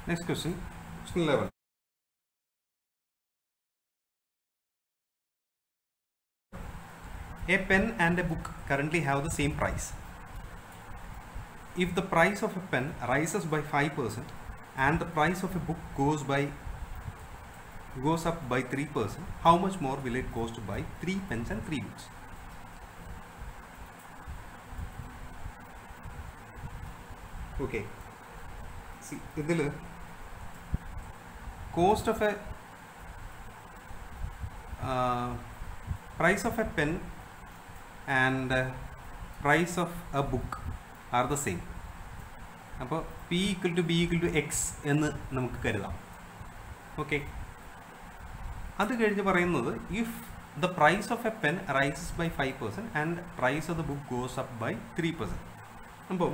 Next question, question 11. A pen and a book currently have the same price. If the price of a pen rises by 5% and the price of a book goes up by 3%, how much more will it cost to buy 3 pens and 3 books? Okay. See, this cost of a price of a pen and price of a book are the same. അപ്പോൾ P equal to B equal to X എന്ന് നമുക്ക് കരുതാം. Okay, അത് കഴിഞ്ഞ് പറയുന്നത് if the price of a pen rises by 5% and price of the book goes up by 3%. അപ്പം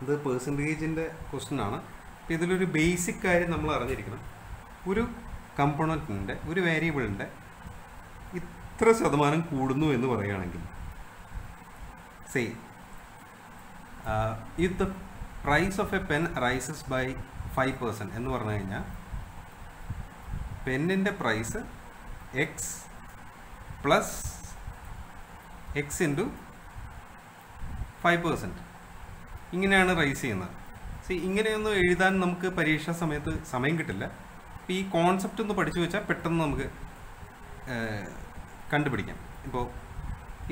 ഇത് പെർസെൻറ്റേജിൻ്റെ question ആണ്. അപ്പോൾ ഇതിലൊരു ബേസിക് കാര്യം നമ്മൾ അറിഞ്ഞിരിക്കണം. ഒരു കമ്പോണൻറ്റിൻ്റെ ഒരു വേരിയബിളിൻ്റെ ഇത്ര ശതമാനം കൂടുന്നു എന്ന് പറയുകയാണെങ്കിൽ say if the price of a pen rises by 5% എന്ന് പറഞ്ഞു കഴിഞ്ഞാൽ പെന്നിൻ്റെ price x plus x into 5% ഇങ്ങനെയാണ് റൈസ് ചെയ്യുന്നത്. സി, ഇങ്ങനെയൊന്നും എഴുതാൻ നമുക്ക് പരീക്ഷാ സമയത്ത് സമയം കിട്ടില്ല. അപ്പോൾ ഈ കോൺസെപ്റ്റ് ഒന്ന് പഠിച്ചു വെച്ചാൽ പെട്ടെന്ന് നമുക്ക് കണ്ടുപിടിക്കാം. ഇപ്പോൾ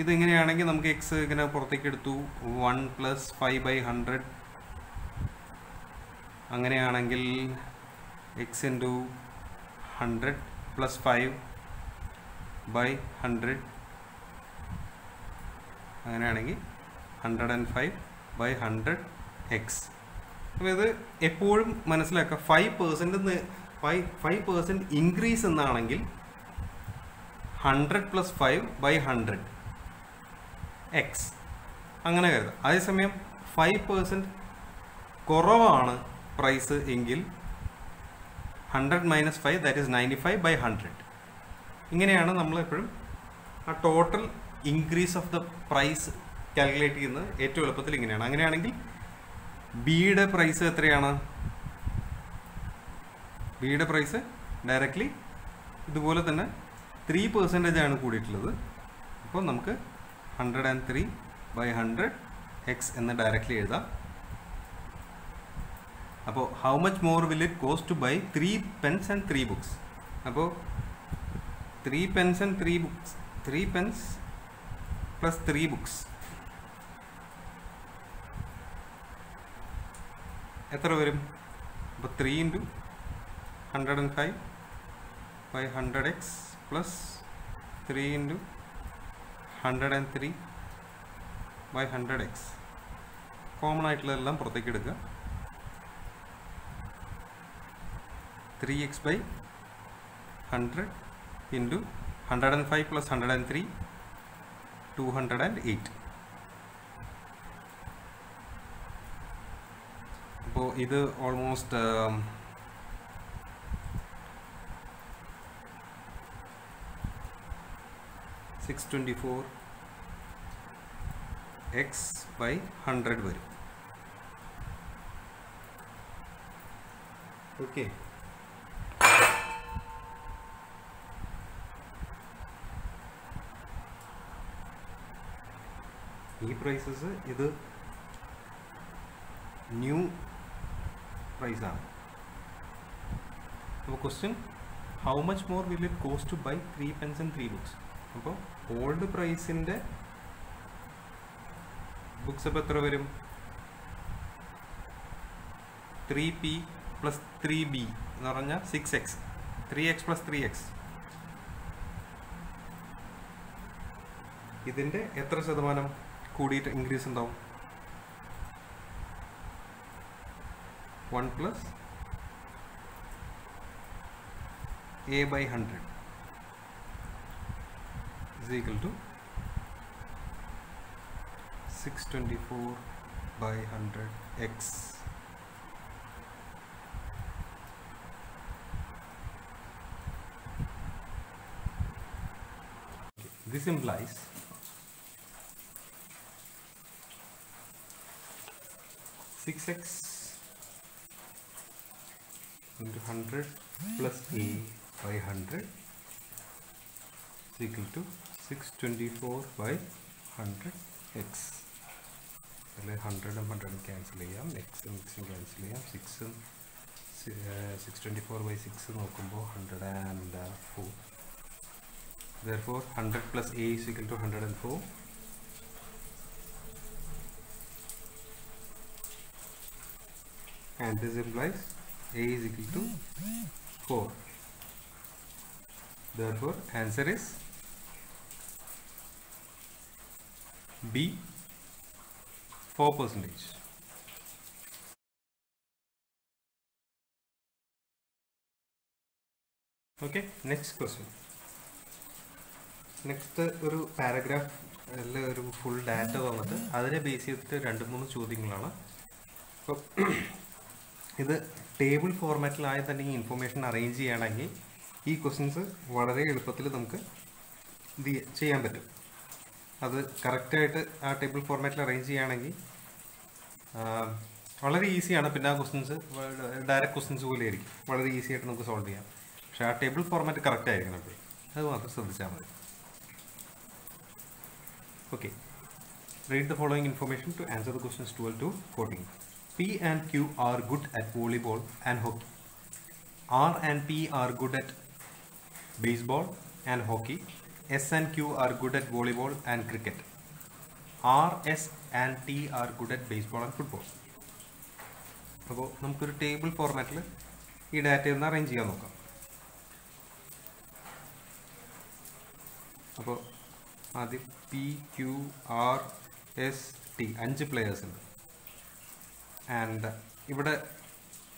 ഇതിങ്ങനെയാണെങ്കിൽ നമുക്ക് എക്സ് ഇങ്ങനെ പുറത്തേക്ക് എടുത്തു 1 + 5/100. അങ്ങനെയാണെങ്കിൽ എക്സ് ഇൻറ്റു 100 + 5/100 അങ്ങനെയാണെങ്കിൽ 105/100 എക്സ്. അപ്പോൾ ഇത് എപ്പോഴും മനസ്സിലാക്കുക. 5% ഇൻക്രീസ് എന്നാണെങ്കിൽ 100 + 5/100 എക്സ് അങ്ങനെ കരുതാം. അതേസമയം 5% കുറവാണ് പ്രൈസ് എങ്കിൽ 100 - 5 ദാറ്റ് ഈസ് 95/100. ഇങ്ങനെയാണ് നമ്മൾ എപ്പോഴും ആ total increase of the price calculate ചെയ്യുന്നത്. ഏറ്റവും എളുപ്പത്തിൽ ഇങ്ങനെയാണ്. അങ്ങനെയാണെങ്കിൽ ബിയുടെ പ്രൈസ് എത്രയാണ്? ബിയുടെ പ്രൈസ് ഡയറക്റ്റ്ലി ഇതുപോലെ തന്നെ 3% ആണ് കൂടിയിട്ടുള്ളത്. അപ്പോൾ നമുക്ക് 103/100 എക്സ് എന്ന് ഡയറക്റ്റ്ലി എഴുതാം. അപ്പോൾ how much more will it cost to buy 3 pens and 3 books? അപ്പോൾ 3 pens and 3 books, 3 pens plus 3 books എത്ര വരും? അപ്പോൾ 3 × 105/100 എക്സ് പ്ലസ് 3 × 103/100 എക്സ്. കോമൺ ആയിട്ടുള്ളതെല്ലാം പുറത്തേക്ക് എടുക്കുക. 3x/100 × 105 + 103 208. അപ്പോൾ ഇത് ഓൾമോസ്റ്റ് 624 x/100 വരും. ഓക്കെ, ഈ പ്രൈസസ് ഇത് ന്യൂ പ്രൈസാണ്. അപ്പോൾ question how much more will it cost to buy 3 pens and 3 books? അപ്പോൾ ഓൾഡ് പ്രൈസിൻ്റെ ബുക്സ് അപ്പോൾ എത്ര വരും? 3p + 3b എന്ന് പറഞ്ഞാൽ 6x. 3x + 3x ഇതിൻ്റെ എത്ര ശതമാനം കൂടിയിട്ട് ഇൻക്രീസ് ഉണ്ടാവും? 1 + a/100 is equal to 624/100 x. This implies 6x into 100 plus A by 100 is equal to 624 by 100x. 100 and 100 cancel ചെയ്യാം, x cancel ചെയ്യാം, 624 by 6 നോക്കുമ്പോൾ 104. Therefore 100 plus A is equal to 104. And this implies A is equal to 4. Therefore answer is B, 4%. Okay, next question. Next ഒരു paragraph അല്ല ഒരു full data വന്നിട്ട് അതിനെ base ചെയ്തിട്ട് 2-3 ചോദ്യങ്ങളാണ്. അപ്പോൾ ഇത് ടേബിൾ ഫോർമാറ്റിലായി തന്നെ ഈ ഇൻഫർമേഷൻ അറേഞ്ച് ചെയ്യുകയാണെങ്കിൽ ഈ ക്വസ്റ്റ്യൻസ് വളരെ എളുപ്പത്തിൽ നമുക്ക് ചെയ്യാൻ പറ്റും. അത് കറക്റ്റായിട്ട് ആ ടേബിൾ ഫോർമാറ്റിൽ അറേഞ്ച് ചെയ്യുകയാണെങ്കിൽ വളരെ ഈസിയാണ്. പിന്നെ ആ ക്വസ്റ്റ്യൻസ് ഡയറക്റ്റ് ക്വസ്റ്റ്യൻസ് പോലെ ആയിരിക്കും, വളരെ ഈസി ആയിട്ട് നമുക്ക് സോൾവ് ചെയ്യാം. പക്ഷേ ആ ടേബിൾ ഫോർമാറ്റ് കറക്റ്റ് ആയിരിക്കണം. അപ്പോൾ അത് മാത്രം ശ്രദ്ധിച്ചാൽ മതി. Okay, read the following information to answer the questions 12 to 14. P and Q are good at volleyball and hockey. R and P are good at baseball and hockey. S and Q are good at volleyball and cricket. R, S and T are good at baseball and football. അപ്പോൾ നമുക്കൊരു table ഫോർമാറ്റിൽ ഈ data ഒന്ന് arrange ചെയ്യാൻ നോക്കാം. അപ്പോൾ ആദ്യം P, Q, R, S, T 5 players ഉണ്ട്. ആൻഡ് ഇവിടെ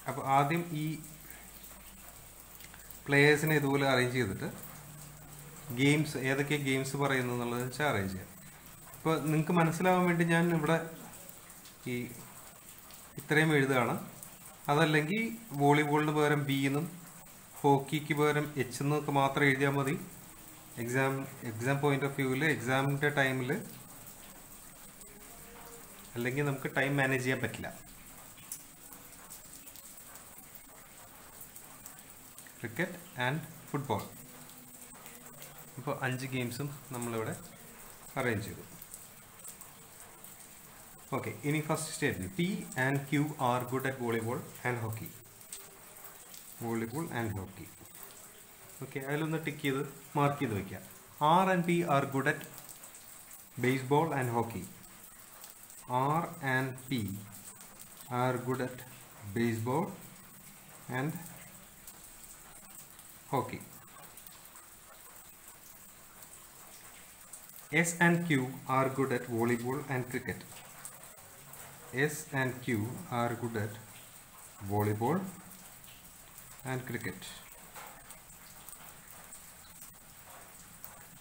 അപ്പോൾ ആദ്യം ഈ പ്ലെയേഴ്സിനെ ഇതുപോലെ അറേഞ്ച് ചെയ്തിട്ട് ഗെയിംസ് ഏതൊക്കെ ഗെയിംസ് പറയുന്നു എന്നുള്ളത് വെച്ചാൽ അറേഞ്ച് ചെയ്യാം. ഇപ്പോൾ നിങ്ങൾക്ക് മനസ്സിലാവാൻ വേണ്ടി ഞാൻ ഇവിടെ ഈ ഇത്രയും എഴുതുകയാണ്. അതല്ലെങ്കിൽ വോളിബോളിന് പകരം ബി എന്നും ഹോക്കിക്ക് പകരം എച്ച് എന്നൊക്കെ മാത്രം എഴുതിയാൽ മതി. എക്സാം പോയിന്റ് ഓഫ് വ്യൂവിൽ എക്സാമിൻ്റെ ടൈമിൽ അല്ലെങ്കിൽ നമുക്ക് ടൈം മാനേജ് ചെയ്യാൻ പറ്റില്ല. Cricket and football. ഇപ്പോൾ 5 ഗെയിംസും നമ്മളിവിടെ അറേഞ്ച് ചെയ്തു. ഓക്കെ, ഇനി first statement P and Q are good at volleyball and hockey. Volleyball and hockey. Okay, അതിലൊന്ന് ടിക്ക് ചെയ്ത് മാർക്ക് ചെയ്ത് വയ്ക്കുക. R and P are good at baseball and hockey. R and P are good at baseball and hockey. S and Q are good at volleyball and cricket. S and Q are good at volleyball and cricket.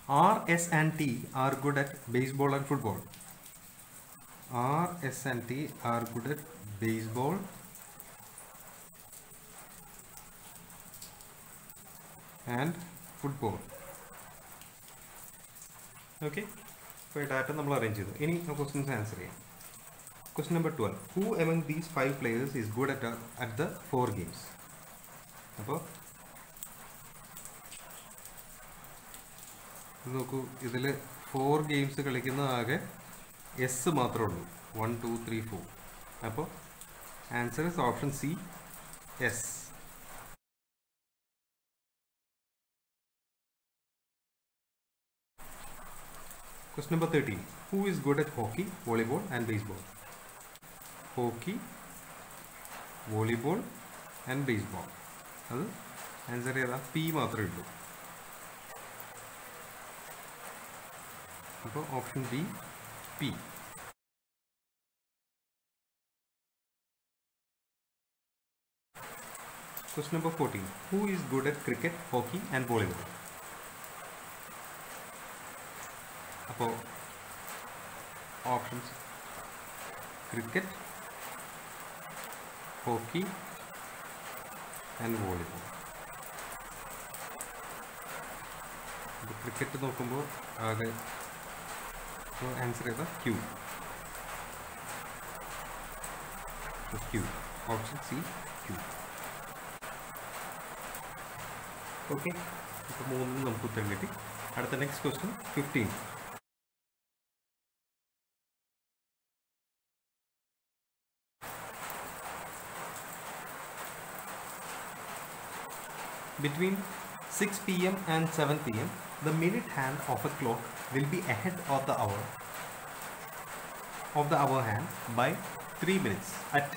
R, S and T are good at baseball and football. R, S and T are good at baseball and football. Okay, so data നമ്മൾ arrange ചെയ്തു. ഇനി questions answer ചെയ്യാം. Question number 12. Who among these 5 players is good at the 4 games? അപ്പോൾ നോക്കൂ, ഇതിൽ 4 games കളിക്കുന്ന ആകെ S മാത്രമേ ഉള്ളൂ. 1, 2, 3, 4. അപ്പോൾ answer is option C, S. Question number 13. Who is good at hockey, volleyball and baseball? Hockey, volleyball and baseball. അത് answer ചെയ്താൽ പി മാത്രമേ ഉള്ളൂ. അപ്പോൾ option B, P. Question number 14. Who is good at cricket, hockey and volleyball? അപ്പോൾ options cricket, hockey and volleyball. അപ്പോൾ cricket നോക്കുമ്പോൾ ആകെ answer ചെയ്ത Q. Q, option C, Q. Okay, ഇപ്പോൾ 3 നമുക്ക് ഉത്തരം കിട്ടി. അടുത്ത next question 15. Between 6 p.m. and 7 p.m., the minute hand of a clock will be ahead of the hour hand by 3 minutes at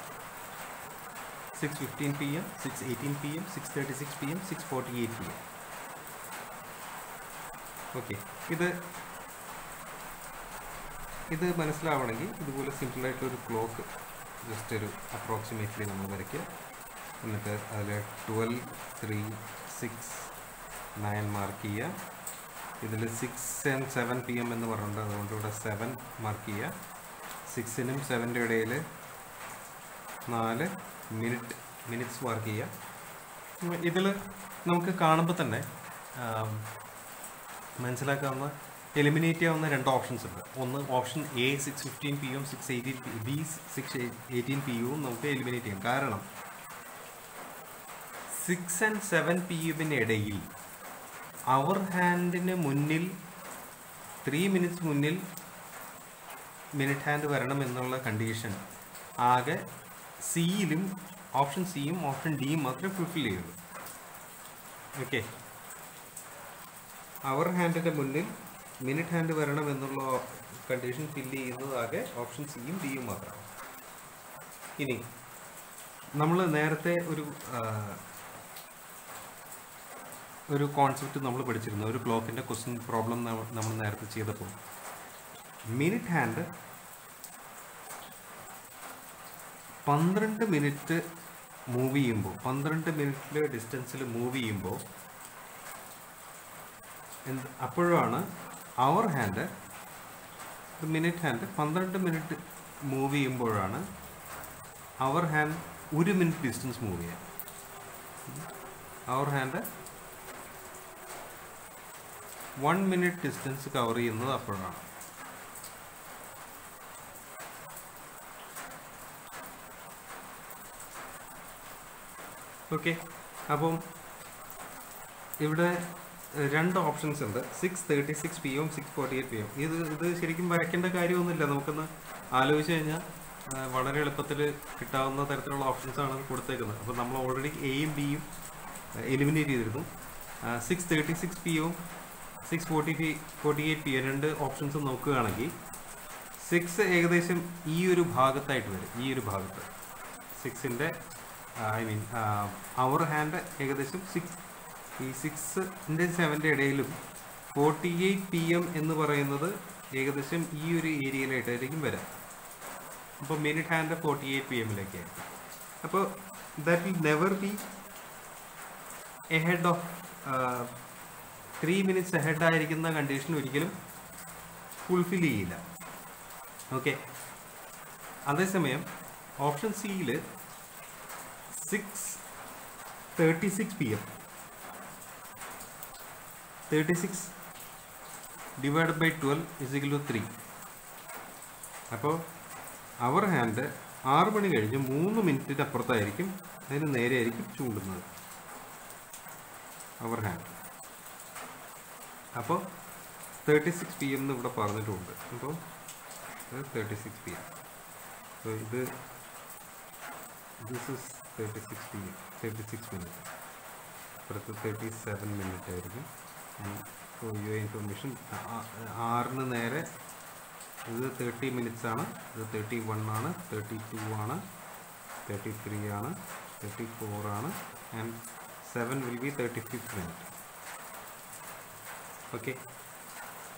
6:15 p.m., 6:18 p.m., 6:36 p.m., 6:48 p.m. Okay, ഇത് മനസ്സിലാവണമെങ്കിൽ ഇതുപോലെ സിമ്പിളായിട്ടൊരു clock just ഒരു approximately നമ്മൾ വരയ്ക്കുക. എന്നിട്ട് അതിൽ 12, 3, 6, 9 മാർക്ക് ചെയ്യുക. ഇതിൽ 6 and 7 p.m. എന്ന് പറഞ്ഞിട്ടുണ്ട്, അതുകൊണ്ട് ഇവിടെ 7 മാർക്ക് ചെയ്യുക. 6നും 7ൻ്റെ ഇടയിൽ 4 മിനിറ്റ്സ് മാർക്ക് ചെയ്യുക. ഇതിൽ നമുക്ക് കാണുമ്പോൾ തന്നെ മനസ്സിലാക്കാവുന്ന എലിമിനേറ്റ് ചെയ്യാവുന്ന 2 ഓപ്ഷൻസ് ഉണ്ട്. ഒന്ന് option A 6:15 p.m., 6:18 p.m., B 6:18 p.m. നമുക്ക് എലിമിനേറ്റ് ചെയ്യാം. കാരണം 6 and 7 p.m. ഇടയിൽ അവർ ഹാൻഡിന് മുന്നിൽ 3 minutes മുന്നിൽ മിനിറ്റ് ഹാൻഡ് വരണം എന്നുള്ള കണ്ടീഷൻ ആകെ സിയിലും ഓപ്ഷൻ സിയും ഓപ്ഷൻ ഡിയും മാത്രമേ ഫുൾഫിൽ ചെയ്യുള്ളൂ. ഓക്കെ, അവർ ഹാൻഡിൻ്റെ മുന്നിൽ മിനിറ്റ് ഹാൻഡ് വരണം എന്നുള്ള കണ്ടീഷൻ ഫില്ല് ചെയ്യുന്നതാകെ ഓപ്ഷൻ സിയും ഡിയും മാത്രമാണ്. ഇനി നമ്മൾ നേരത്തെ ഒരു കോൺസെപ്റ്റ് നമ്മൾ പഠിച്ചിരുന്നു, ഒരു ക്ലോക്കിൻ്റെ ക്വസ്റ്റ്യൻ പ്രോബ്ലം നമ്മൾ നേരത്തെ ചെയ്തപ്പോൾ മിനിറ്റ് ഹാൻഡ് 12 മിനിറ്റ് മൂവ് ചെയ്യുമ്പോൾ, 12 മിനിറ്റിൽ ഡിസ്റ്റൻസിൽ മൂവ് ചെയ്യുമ്പോൾ അപ്പോഴാണ് hour hand, minute hand 12 minute move ചെയ്യുമ്പോഴാണ് hour hand 1 minute distance move ചെയ്യുക. Hour hand 1 minute distance cover ചെയ്യുന്നത് അപ്പോഴാണ്. ഓക്കെ, അപ്പം ഇവിടെ 2 ഓപ്ഷൻസ് ഉണ്ട്, 6:36 p.m., 6:48 p.m. ഇത് ശരിക്കും വരയ്ക്കേണ്ട കാര്യമൊന്നുമില്ല. നമുക്കൊന്ന് ആലോചിച്ച് കഴിഞ്ഞാൽ വളരെ എളുപ്പത്തിൽ കിട്ടാവുന്ന തരത്തിലുള്ള ഓപ്ഷൻസാണ് കൊടുത്തേക്കുന്നത്. അപ്പോൾ നമ്മൾ ഓൾറെഡി എയും ബിയും എലിമിനേറ്റ് ചെയ്തിരുന്നു. 6:36 p.m., 6:48 p.m. 2 ഓപ്ഷൻസ് നോക്കുകയാണെങ്കിൽ 6 ഏകദേശം ഈ ഒരു ഭാഗത്തായിട്ട് വരും. ഈ ഒരു ഭാഗത്ത് 6ൻ്റെ അവർ ഹാൻഡ് ഏകദേശം 6ൻ്റെ 7ൻ്റെ ഇടയിലും 48 p.m. എന്ന് പറയുന്നത് ഏകദേശം ഈ ഒരു ഏരിയയിലായിട്ടായിരിക്കും വരാം. അപ്പോൾ മിനിറ്റ് ഹാൻഡ് 48 p.m. ആയിരിക്കും. അപ്പോൾ that will never be ahead of 3 minutes ahead ആയിരിക്കുന്ന കണ്ടീഷൻ ഒരിക്കലും ഫുൾഫിൽ ചെയ്യില്ല. ഓക്കെ, അതേസമയം ഓപ്ഷൻ സിയിൽ 6:36 p.m., 36 divided by 12 is equal to 3. അപ്പോൾ അവർ ഹാൻഡ് 6 മണി കഴിഞ്ഞ് 3 മിനിറ്റിൻ്റെ അപ്പുറത്തായിരിക്കും, അതിന് നേരെ ആയിരിക്കും ചൂണ്ടുന്നത് അവർ ഹാൻഡ്. അപ്പോൾ 36 p.m. എന്ന് ഇവിടെ പറഞ്ഞിട്ടുണ്ട്. അപ്പോൾ 36 p.m. So this is 36 p.m., 36 minutes. അപ്പുറത്ത് 37 minutes ആയിരിക്കും. ഫോർ യുവർ ഇൻഫർമേഷൻ 6ന് നേരെ ഇത് 30 minutes ആണ്, ഇത് 31 ആണ്, 32 ആണ്, 33 ആണ്, 34 ആണ്, and 7 will be 35th minute. Okay,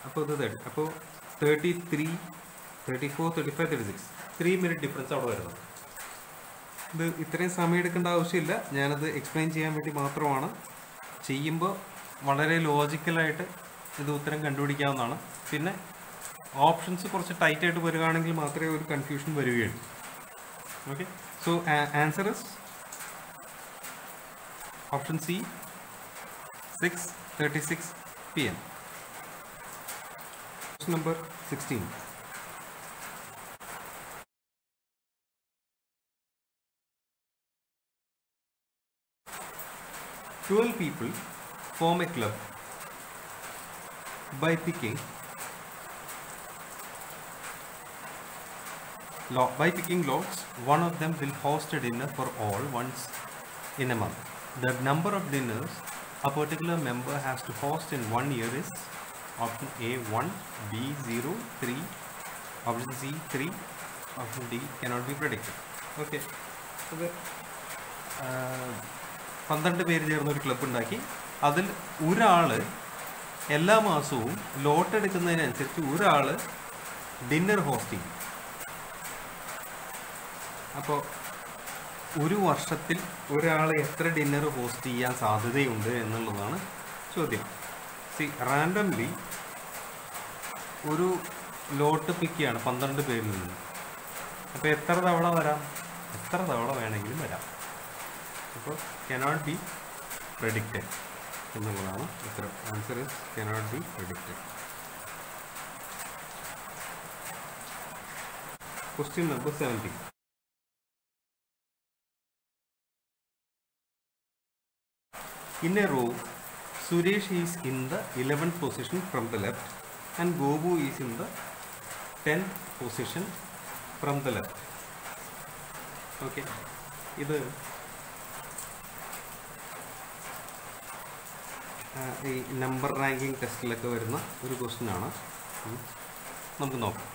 അപ്പോൾ ഇത് അപ്പോൾ 33, 34, 35, 36 3 minute ഡിഫറൻസ് അവിടെ വരുന്നത്. ഇത് ഇത്രയും സമയം എടുക്കേണ്ട ആവശ്യമില്ല, ഞാനത് എക്സ്പ്ലെയിൻ ചെയ്യാൻ വേണ്ടി മാത്രമാണ്. ചെയ്യുമ്പോൾ വളരെ ലോജിക്കലായിട്ട് ഇത് ഉത്തരം കണ്ടുപിടിക്കാവുന്നതാണ്. പിന്നെ ഓപ്ഷൻസ് കുറച്ച് ടൈറ്റായിട്ട് വരികയാണെങ്കിൽ മാത്രമേ ഒരു കൺഫ്യൂഷൻ വരികയുള്ളൂ. Okay, so answer is option C 6:36 p.m. Question number 16. 12 people form a club by picking lots. One of them will host a dinner for all once in a month. The number of dinners a particular member has to host in 1 year is option A 1, B 0, 3, option C 3, option D cannot be predicted. Okay. അത് 12 പേര് ചേർന്ന് ഒരു club ഉണ്ടാക്കി. അതിൽ ഒരാൾ എല്ലാ മാസവും ലോട്ട് എടുക്കുന്നതിനനുസരിച്ച് ഒരാൾ ഡിന്നർ ഹോസ്റ്റ് ചെയ്യും. അപ്പോൾ ഒരു വർഷത്തിൽ ഒരാൾ എത്ര ഡിന്നർ ഹോസ്റ്റ് ചെയ്യാൻ സാധ്യതയുണ്ട് എന്നുള്ളതാണ് ചോദ്യം. റാൻഡംലി ഒരു ലോട്ട് പിക്ക് ചെയ്യാണ് 12 പേരിൽ നിന്ന്. അപ്പോൾ എത്ര തവണ വരാം? എത്ര തവണ വേണമെങ്കിലും വരാം. അപ്പോൾ കനോട്ട് ബി പ്രെഡിക്റ്റഡ് എന്നുള്ളതാണ് ഉത്തരം. Answer is cannot be predicted. Question number 17. In a row, Suresh is in the 11th position from the left and Gobu is in the 10th position from the left. Okay. ഇത് ഈ number ranking ടെസ്റ്റിലൊക്കെ വരുന്ന ഒരു question ആണ്. നമുക്ക് നോക്കാം.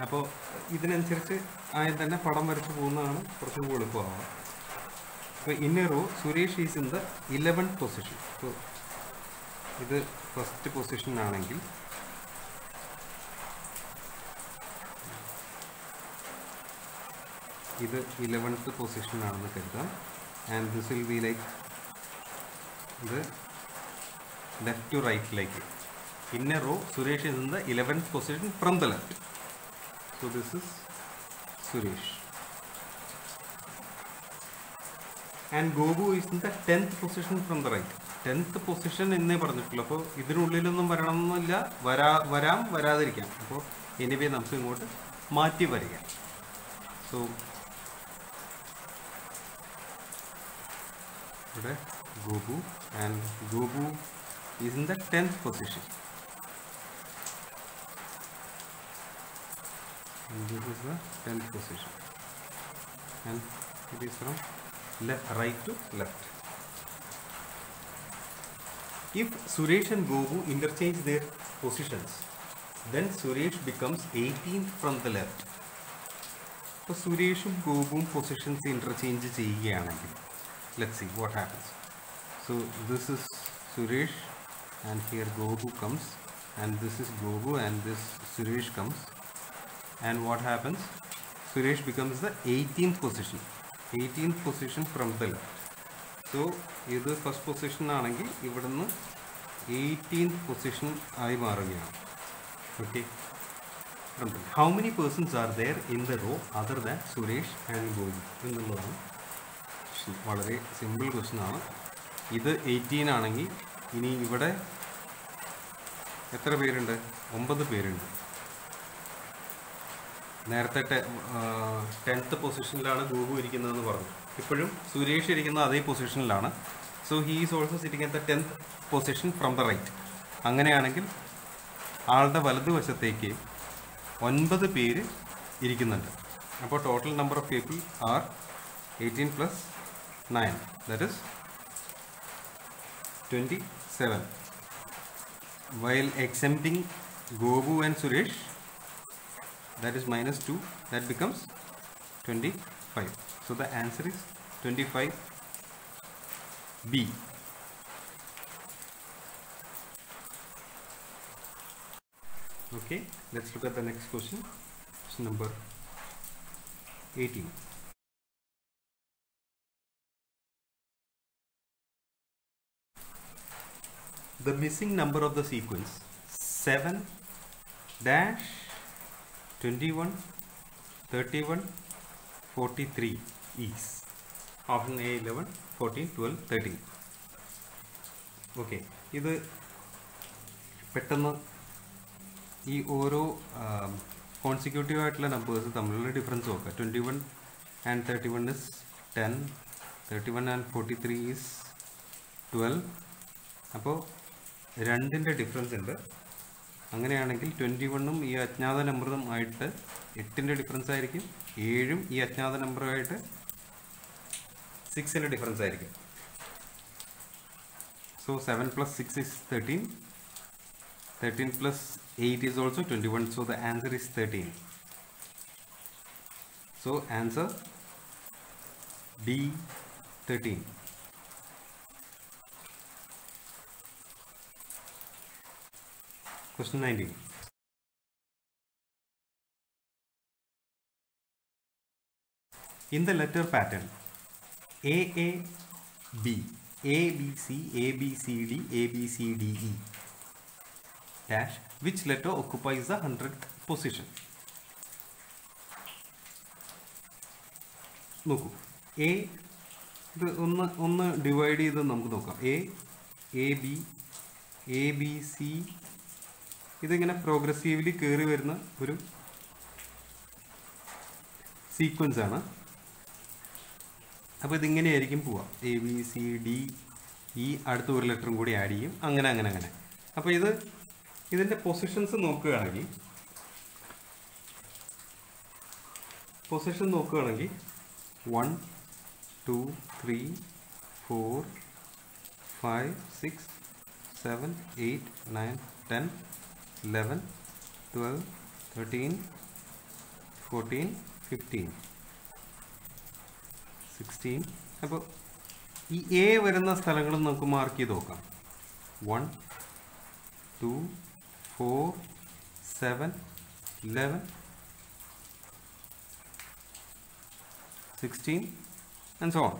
അപ്പോൾ ഇതിനനുസരിച്ച് ആദ്യം തന്നെ പടം വരച്ച് പോകുന്നതാണ് കുറച്ചും കൂടി എളുപ്പമാവുക. അപ്പോൾ in a row Suresh is in the 11th position. അപ്പോൾ ഇത് ഫസ്റ്റ് പൊസിഷനാണെങ്കിൽ ഇത് 11th പൊസിഷനാണെന്ന് കരുതാം. And this will be like ഇത് ലെഫ്റ്റ് ടു റൈറ്റിലേക്ക്. In a row Suresh is in the 11th position from the left. So this is Suresh. And Gopu is in the 10th position from the right. 10th position എന്നേ പറഞ്ഞിട്ടുള്ളൂ. അപ്പോൾ ഇതിനുള്ളിലൊന്നും വരണമെന്നില്ല, വരാം വരാതിരിക്കാം. അപ്പോൾ anyway നമുക്ക് ഇങ്ങോട്ട് മാറ്റി വരിക. സോ ഇവിടെ Gopu and Gopu is in the 10th position. This is the 10th position and it is from right to left. If Suresh and Gobu interchange their positions, then Suresh becomes 18th from the left. So Sureshum Gobum positions interchange cheyyukayanengil, let's see what happens. So this is Suresh and here Gobu comes, and this is Gobu and this Suresh comes. And what happens? Suresh becomes the 18th position. 18th position from the left. So ഇത് first position ആണെങ്കിൽ ഇവിടുന്ന് 18th position ആയി മാറുകയാണ്. Okay. How many persons are there in the row other than Suresh and Gopu എന്നുള്ളതാണ്. വളരെ simple question ആണ്. ഇത് 18 ആണെങ്കിൽ ഇനി ഇവിടെ എത്ര പേരുണ്ട്? 9 പേരുണ്ട്. നേരത്തെ 10th പൊസിഷനിലാണ് ഗോപു ഇരിക്കുന്നതെന്ന് പറഞ്ഞു. ഇപ്പോഴും സുരേഷ് ഇരിക്കുന്ന അതേ പൊസിഷനിലാണ്. So he is also sitting at the 10th position from the right. അങ്ങനെയാണെങ്കിൽ ആളുടെ വലതുവശത്തേക്ക് 9 പേര് ഇരിക്കുന്നുണ്ട്. അപ്പോൾ total number of people are 18 + 9, that is 27. While exempting Gobu and Suresh, that is -2, that becomes 25. So the answer is 25B. Okay, let's look at the next question. Question number 18. The missing number of the sequence 7 dash 21 31 43 is option A 11 14 12 13. Okay, ഇത് പെട്ടെന്ന് ഈ ഓരോ consecutive ആയിട്ടുള്ള numbers തമ്മിലുള്ള difference നോക്കുക. 21 and 31 is 10, 31 and 43 is 12. അപ്പോൾ 2ൻ്റെ difference ഉണ്ട്. അങ്ങനെയാണെങ്കിൽ 21ഉം ഈ അജ്ഞാത നമ്പറും ആയിട്ട് 8ൻ്റെ ഡിഫറൻസ് ആയിരിക്കും. 7ഉം ഈ അജ്ഞാത നമ്പറുമായിട്ട് 6ൻ്റെ ഡിഫറൻസ് ആയിരിക്കും. So 7 plus 6 is 13. 13 plus 8 is also 21. So the answer is 13. So answer D 13. Question 19. In the letter pattern AAB, ABC, ABCD, ABCDE dash, which letter occupies the 100th position? നോക്കൂ, A ഇത് ഒന്ന് divide ചെയ്ത് നമുക്ക് നോക്കാം. A B C ഇതിങ്ങനെ progressively കയറി വരുന്ന ഒരു സീക്വൻസ് ആണ്. അപ്പോൾ ഇതിങ്ങനെയായിരിക്കും പോവാം. A B C D E അടുത്ത ഒരു ലെറ്ററും കൂടി ആഡ് ചെയ്യും. അങ്ങനെ. അപ്പോൾ ഇതിൻ്റെ പൊസിഷൻസ് നോക്കുകയാണെങ്കിൽ 1 2 3 4 5 6 7 8 9 10 11 12 13 14 15 16. അപ്പോൾ ഈ എ വരുന്ന സ്ഥലങ്ങളും നമുക്ക് മാർക്ക് ചെയ്ത് നോക്കാം. 1 2 4 7 11 16 and so on.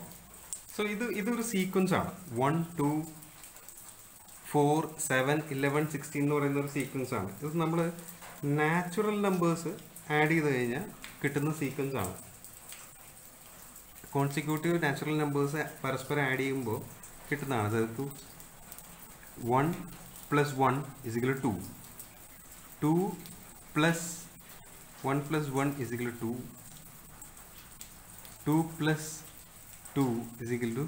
So ഇതൊരു സീക്വൻസ് ആണ്. 1 2 4 7 11 16 എന്ന് പറയുന്ന ഒരു സീക്വൻസ് ആണ്. ഇത് നമ്മൾ നാച്ചുറൽ നമ്പേഴ്സ് ആഡ് ചെയ്ത് കഴിഞ്ഞാൽ കിട്ടുന്ന സീക്വൻസ് ആണ്. കോൺസിക്യൂട്ടീവ് നാച്ചുറൽ നമ്പേഴ്സ് പരസ്പരം ആഡ് ചെയ്യുമ്പോൾ കിട്ടുന്നതാണ്. അതായത് 1 plus 1 is equal to 2 plus 1 plus 1 is equal to 2 plus 2 is equal to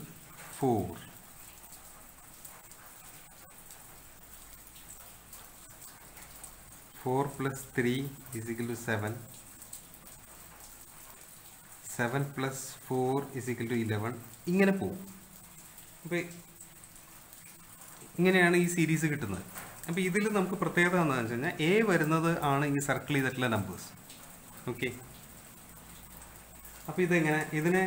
4. 4 plus 3 is equal to 7. 7 plus 4 is equal to 11. ഇങ്ങനെ പോകും. അപ്പോൾ ഇങ്ങനെയാണ് ഈ സീരീസ് കിട്ടുന്നത്. അപ്പോൾ ഇതിൽ നമുക്ക് പ്രത്യേകത എന്താണെന്ന് വെച്ച് കഴിഞ്ഞാൽ എ വരുന്നത് ആണ് ഈ സർക്കിൾ ചെയ്തിട്ടുള്ള നമ്പേഴ്സ്. ഓക്കെ, അപ്പോൾ ഇതിനെ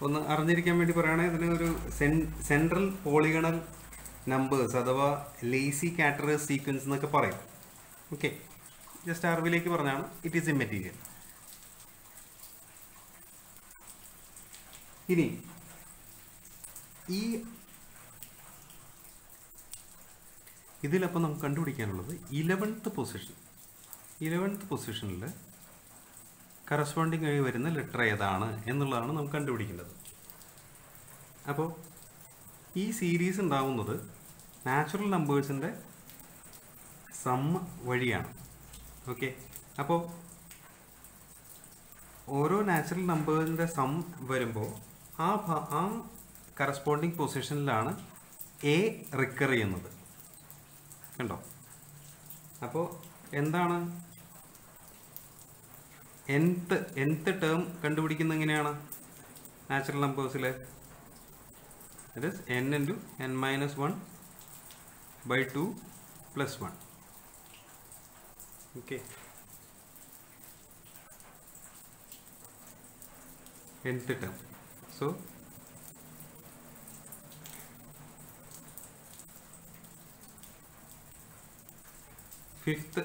ഒന്ന് അറിഞ്ഞിരിക്കാൻ വേണ്ടി പറയുകയാണെങ്കിൽ ഇതിനൊരു സെൻട്രൽ പോളിഗണൽ നമ്പേഴ്സ് അഥവാ ലേസി കാറ്ററേഴ്സ് സീക്വൻസ് എന്നൊക്കെ പറയും. ഓക്കെ, ജസ്റ്റ് അറിവിലേക്ക് പറഞ്ഞാണ്. It is immaterial. ഇനി ഇതിലപ്പോൾ നമുക്ക് കണ്ടുപിടിക്കാനുള്ളത് 11th പൊസിഷനിൽ കറസ്പോണ്ടിങ് ആയി വരുന്ന ലെറ്റർ ഏതാണ് എന്നുള്ളതാണ് നമുക്ക് കണ്ടുപിടിക്കേണ്ടത്. അപ്പോൾ ഈ സീരീസ് ഉണ്ടാവുന്നത് നാച്ചുറൽ നമ്പേഴ്സിൻ്റെ സം വഴിയാണ്. ഓക്കെ, അപ്പോൾ ഓരോ നാച്ചുറൽ നമ്പേഴ്സിൻ്റെ സം വരുമ്പോൾ ആ കറസ്പോണ്ടിങ് പൊസിഷനിലാണ് എ റിക്കർ ചെയ്യുന്നത്. കണ്ടോ? അപ്പോൾ എന്താണ് nth ടേം കണ്ടുപിടിക്കുന്നത് എങ്ങനെയാണ്? നാച്ചുറൽ നമ്പേഴ്സിലെ that is n into n minus 1 by 2 plus 1. Okay, nth term. So fifth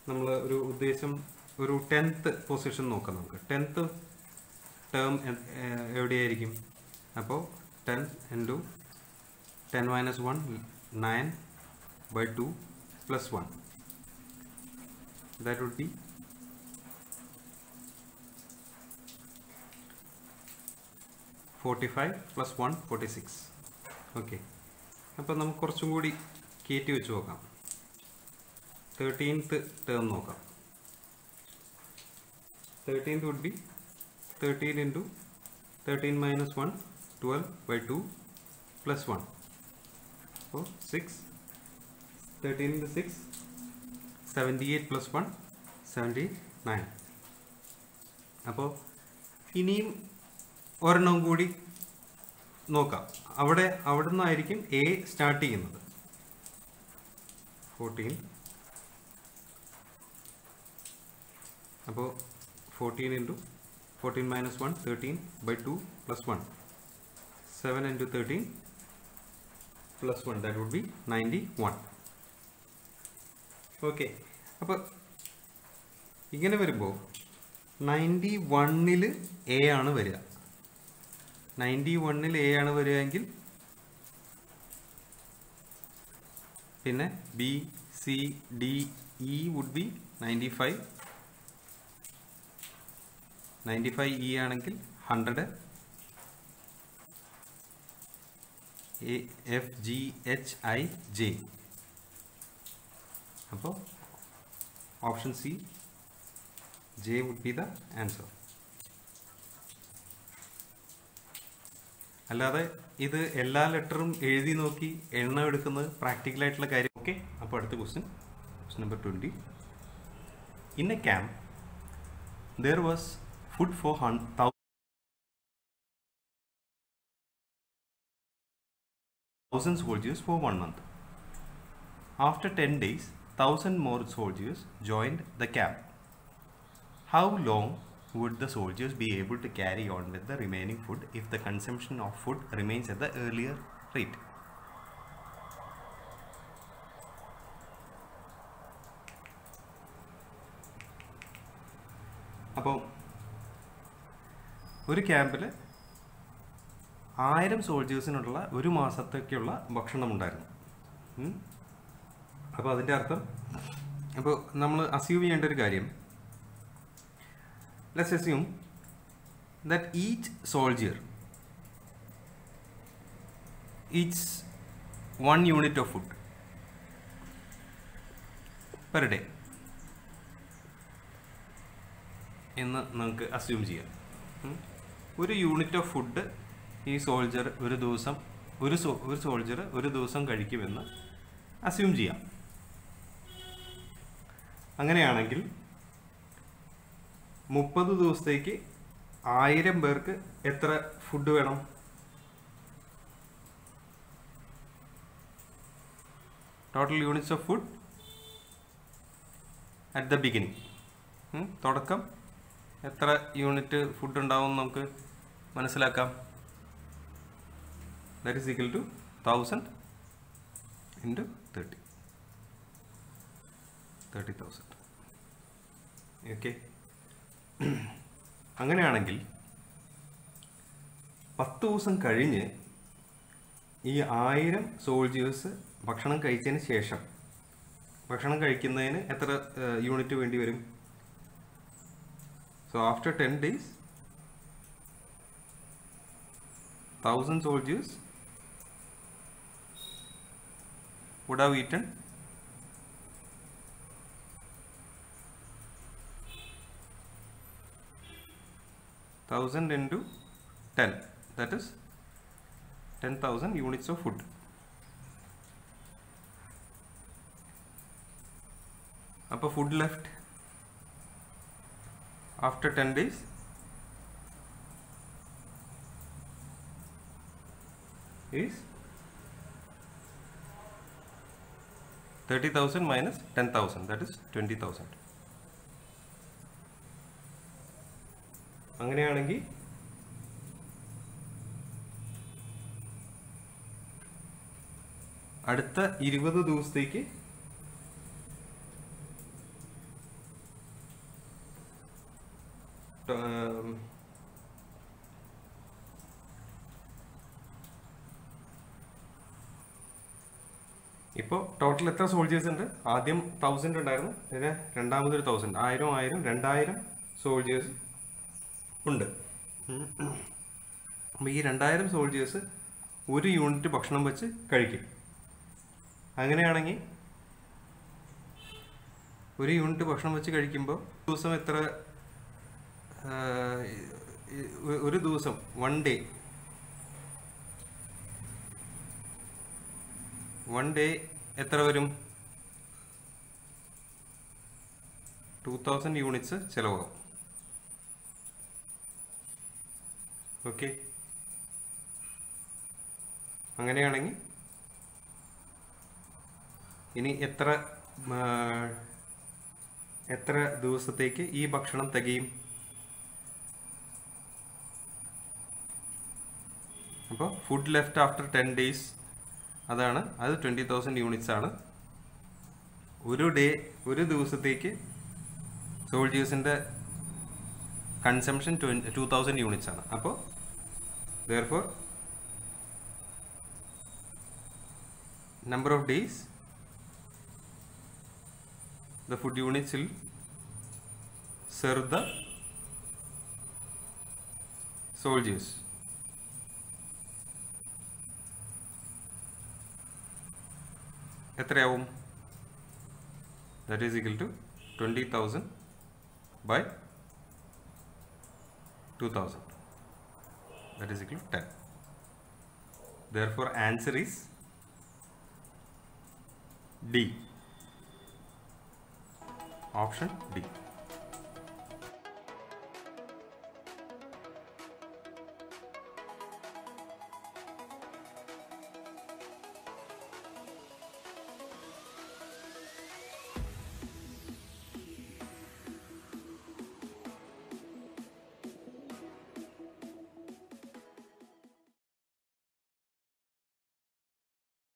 നമ്മൾ ഒരു ഉദ്ദേശം ഒരു 10th പൊസിഷൻ നോക്കാം. നമുക്ക് 10th ടേം എവിടെയായിരിക്കും? അപ്പോൾ 10 into 10 minus 1 9 by 2 plus 1. That would be 45 plus 1 46. Okay, അപ്പോൾ നമുക്ക് കുറച്ചും കൂടി കയറ്റി വെച്ച് നോക്കാം. 13th ടേം നോക്കാം. 13th would be 13 into 13 minus 1 12 by 2 plus 1. So 6, 13 into 6, 78 plus 1, 79. അപ്പോൾ ഇനിയും ഒരെണ്ണം കൂടി നോക്കാം. അവിടെ നിന്നായിരിക്കും എ സ്റ്റാർട്ട് ചെയ്യുന്നത്. 14. അപ്പോൾ 14 into 14 minus 1, 13 by 2 plus 1. 7 into 13 plus 1, that would be 91. Okay, അപ്പോൾ ഇങ്ങനെ വരുമ്പോൾ 91-ൽ എ ആണ് വരിക. 91-ൽ എ ആണ് വരികയെങ്കിൽ പിന്നെ B C D E would be 95. 95 E ആണെങ്കിൽ 100. A F G H I J. അപ്പോൾ option C J would be the answer. അല്ലാതെ ഇത് എല്ലാ ലെറ്ററും എഴുതി നോക്കി എണ്ണം എടുക്കുന്നത് പ്രാക്ടിക്കലായിട്ടുള്ള കാര്യം. ഓക്കെ, അപ്പോൾ അടുത്ത question number 20. In A camp there was food for 1,000 soldiers for 1 month. After 10 days, 1,000 more soldiers joined the camp. How long would the soldiers be able to carry on with the remaining food if the consumption of food remains at the earlier rate? അപ്പോൾ ഒരു ക്യാമ്പിൽ 1000 സോൾജേഴ്സിനുള്ള ഒരു മാസത്തേക്കുള്ള ഭക്ഷണം ഉണ്ടായിരുന്നു. അപ്പോൾ അതിൻ്റെ അർത്ഥം, അപ്പോൾ നമ്മൾ അസ്യൂം ചെയ്യേണ്ട ഒരു കാര്യം, let's assume that each soldier Eats 1 unit of food per day എന്ന് നമുക്ക് അസ്യൂം ചെയ്യാം. ഒരു യൂണിറ്റ് ഓഫ് ഫുഡ് ഈ സോൾജർ ഒരു ദിവസം ഒരു സോൾജർ ഒരു ദിവസം കഴിക്കുമെന്ന് അസ്യൂം ചെയ്യാം. അങ്ങനെയാണെങ്കിൽ 30 ദിവസത്തേക്ക് 1000 പേർക്ക് എത്ര ഫുഡ് വേണം? Total units of food at the beginning, തുടക്കം എത്ര യൂണിറ്റ് ഫുഡ് ഉണ്ടാവും നമുക്ക് മനസ്സിലാക്കാം. That is equal to 1000 into 30,000. Okay, അങ്ങനെയാണെങ്കിൽ 10 ദിവസം കഴിഞ്ഞ് ഈ 1000 സോൾജേഴ്സ് ഭക്ഷണം കഴിച്ചതിന് ശേഷം ഭക്ഷണം കഴിക്കുന്നതിന് എത്ര യൂണിറ്റ് വേണ്ടി വരും? So after 10 days, 1000 soldiers would have eaten 1000 into 10, that is 10,000 units of food. Appo food left after 10 days is 30,000 minus 10,000, that is 20,000. അങ്ങനെയാണെങ്കിൽ അടുത്ത 20 ദിവസത്തേക്ക് ഇപ്പോൾ ടോട്ടൽ എത്ര സോൾജേഴ്സ് ഉണ്ട്? ആദ്യം 1000 ഉണ്ടായിരുന്നു, പിന്നെ രണ്ടാമതൊരു 1000, 2000 സോൾജേഴ്സ് ഉണ്ട്. അപ്പോൾ ഈ 2000 സോൾജേഴ്സ് ഒരു യൂണിറ്റ് ഭക്ഷണം വെച്ച് കഴിക്കും. അങ്ങനെയാണെങ്കിൽ ഒരു യൂണിറ്റ് ഭക്ഷണം വെച്ച് കഴിക്കുമ്പോൾ ദിവസം എത്ര, ഒരു ദിവസം 1 ഡേ 1 ഡേ എത്ര വരും? 2000 യൂണിറ്റ്സ് ചിലവാകും. ഓക്കെ, അങ്ങനെയാണെങ്കിൽ ഇനി എത്ര ദിവസത്തേക്ക് ഈ ഭക്ഷണം തികയും? അപ്പോൾ ഫുഡ് ലെഫ്റ്റ് ആഫ്റ്റർ 10 days അതാണ്, അത് 20,000 യൂണിറ്റ്സ് ആണ്. ഒരു ദിവസത്തേക്ക് സോൾജേഴ്സിൻ്റെ കൺസംഷൻ 2000 യൂണിറ്റ്സ് ആണ്. അപ്പോൾ therefore number of days the food units will serve the soldiers. എത്രയാവും? That is equal to 20,000 by 2000. That is equal to 10. Therefore answer is D. Option D.